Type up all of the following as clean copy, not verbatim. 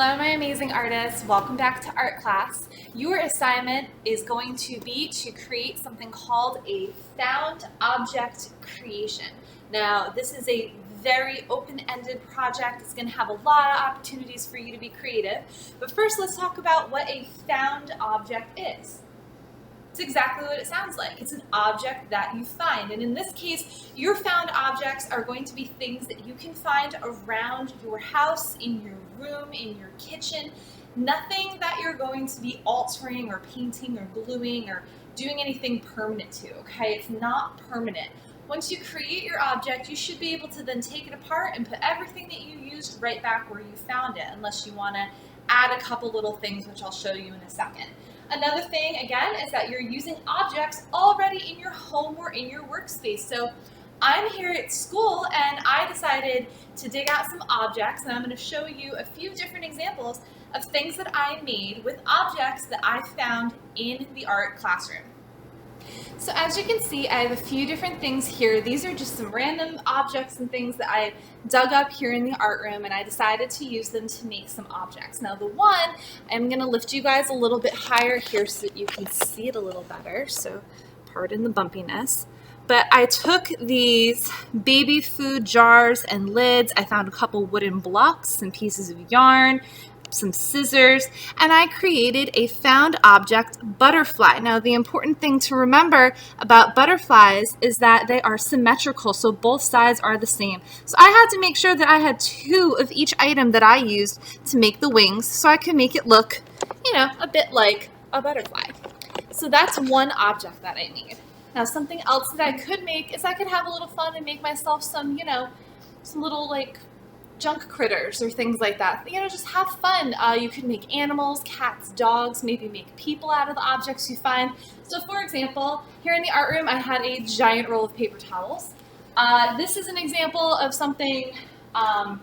Hello, my amazing artists. Welcome back to art class. Your assignment is going to be to create something called a found object creation. Now, this is a very open-ended project. It's going to have a lot of opportunities for you to be creative. But first, let's talk about what a found object is. It's exactly what it sounds like. It's an object that you find. And in this case, your found objects are going to be things that you can find around your house, in your room, in your kitchen. Nothing that you're going to be altering or painting or gluing or doing anything permanent to, okay? It's not permanent. Once you create your object, you should be able to then take it apart and put everything that you used right back where you found it, unless you want to add a couple little things, which I'll show you in a second. Another thing, again, is that you're using objects already in your home or in your workspace. So I'm here at school and I decided to dig out some objects, and I'm going to show you a few different examples of things that I made with objects that I found in the art classroom. So as you can see, I have a few different things here. These are just some random objects and things that I dug up here in the art room, and I decided to use them to make some objects. Now the one, I'm going to lift you guys a little bit higher here so that you can see it a little better, so pardon the bumpiness. But I took these baby food jars and lids. I found a couple wooden blocks, some pieces of yarn, some scissors, and I created a found object butterfly. Now the important thing to remember about butterflies is that they are symmetrical, so both sides are the same. So I had to make sure that I had two of each item that I used to make the wings so I could make it look, a bit like a butterfly. So that's one object that I made. Now something else that I could make is I could have a little fun and make myself some, some little junk critters or things like that. Just have fun. You could make animals, cats, dogs, maybe make people out of the objects you find. So for example, here in the art room, I had a giant roll of paper towels. This is an example of something not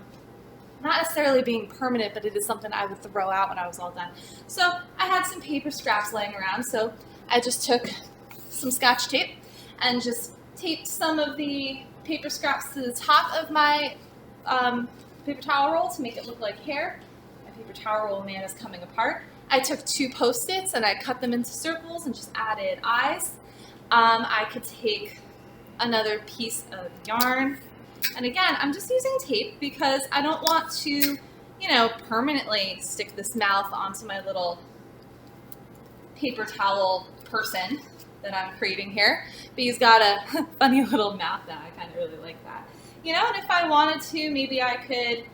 necessarily being permanent, but it is something I would throw out when I was all done. So I had some paper scraps laying around, so I just took some Scotch tape and just taped some of the paper scraps to the top of my paper towel roll to make it look like hair. My paper towel roll man is coming apart. I took two Post-its and I cut them into circles and just added eyes. I could take another piece of yarn. And again, I'm just using tape because I don't want to, permanently stick this mouth onto my little paper towel person that I'm creating here. But he's got a funny little mouth now. I kind of really like that. And if I wanted to, maybe I could,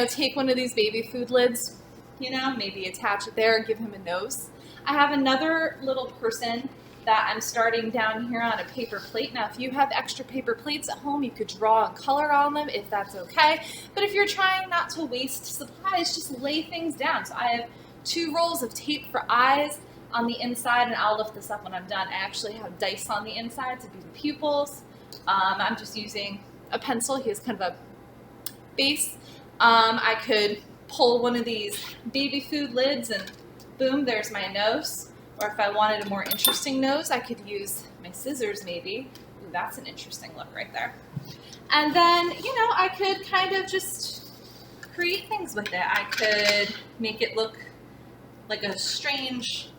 take one of these baby food lids, maybe attach it there and give him a nose. I have another little person that I'm starting down here on a paper plate. Now, if you have extra paper plates at home, you could draw and color on them if that's okay. But if you're trying not to waste supplies, just lay things down. So I have two rolls of tape for eyes on the inside, and I'll lift this up when I'm done. I actually have dice on the inside to be the pupils. I'm just using a pencil. He has kind of a base. I could pull one of these baby food lids and boom, there's my nose. Or if I wanted a more interesting nose, I could use my scissors maybe. Ooh, that's an interesting look right there. And then, I could kind of just create things with it. I could make it look like a strange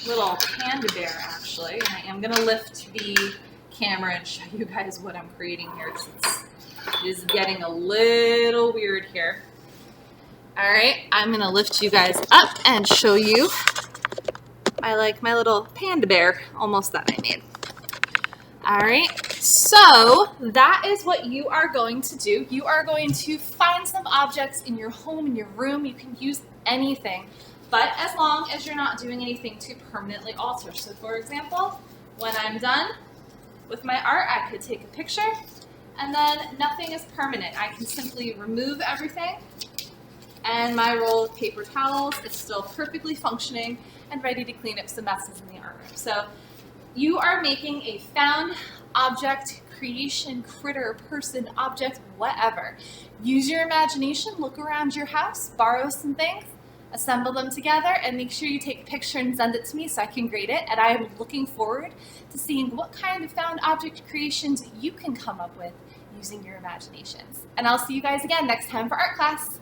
little panda bear, actually. And I am going to lift the camera and show you guys what I'm creating here. It is getting a little weird here. All right, I'm going to lift you guys up and show you my little panda bear almost that I made. All right, so that is what you are going to do. You are going to find some objects in your home, in your room. You can use anything, but as long as you're not doing anything to permanently alter. So for example, when I'm done with my art, I could take a picture, and then nothing is permanent. I can simply remove everything, and my roll of paper towels is still perfectly functioning and ready to clean up some messes in the art room. So you are making a found object creation, critter, person, object, whatever. Use your imagination, look around your house, borrow some things, assemble them together, and make sure you take a picture and send it to me so I can grade it. And I am looking forward to seeing what kind of found object creations you can come up with using your imaginations. And I'll see you guys again next time for art class.